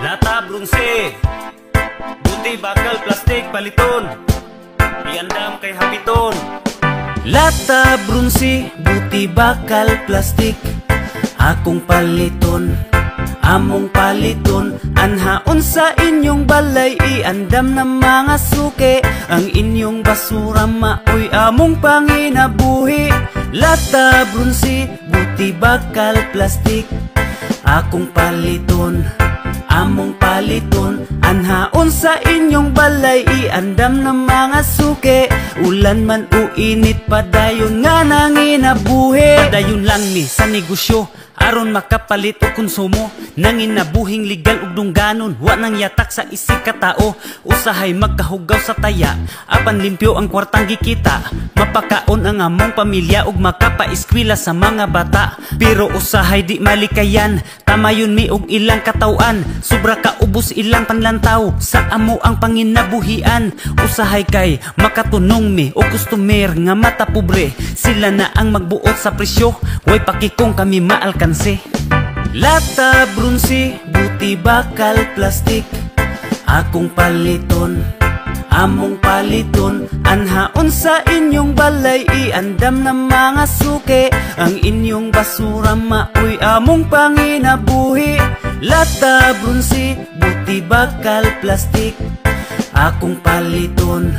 Lata brunse, buti bakal plastik paliton, iandam kay hapiton. Lata brunse, buti bakal plastik, akong paliton, among paliton. Anhaon sa inyong balay, iandam na mga suke, ang inyong basura maoy among panginabuhi. Lata brunse, buti bakal plastik, akong paliton, among paliton. Anhaon sa inyong balay, iandam na mga suke, ulan man o init, padayon nga nanginabuhi. Padayon lang ni sa negosyo, aron makapalit o konsumo, nanginabuhing legal ug dungganon, wa nang yatak sa isig ka tao. Usahay magkahugaw sa taya, apan limpyo ang kwartang gikita, mapakaon ang among pamilya ug makapaeskwela sa mga bata. Pero usahay di malikayan, tamayon mi og ilang katawan, sobra ka ubos ilang panlantaw, sa amo ang panginabuhian. Usahay kay makatunong mi o customer nga mata pobre, sila na ang magbuot sa presyo, way pakikong kami maalkanse. Lata brunse, buti bakal plastik, akong paliton, among paliton. Anhaon sa inyong balay, iandam na mga suke, ang inyong basura maoy among panginabuhi. Lata brunse, buti bakal plastik, akong paliton.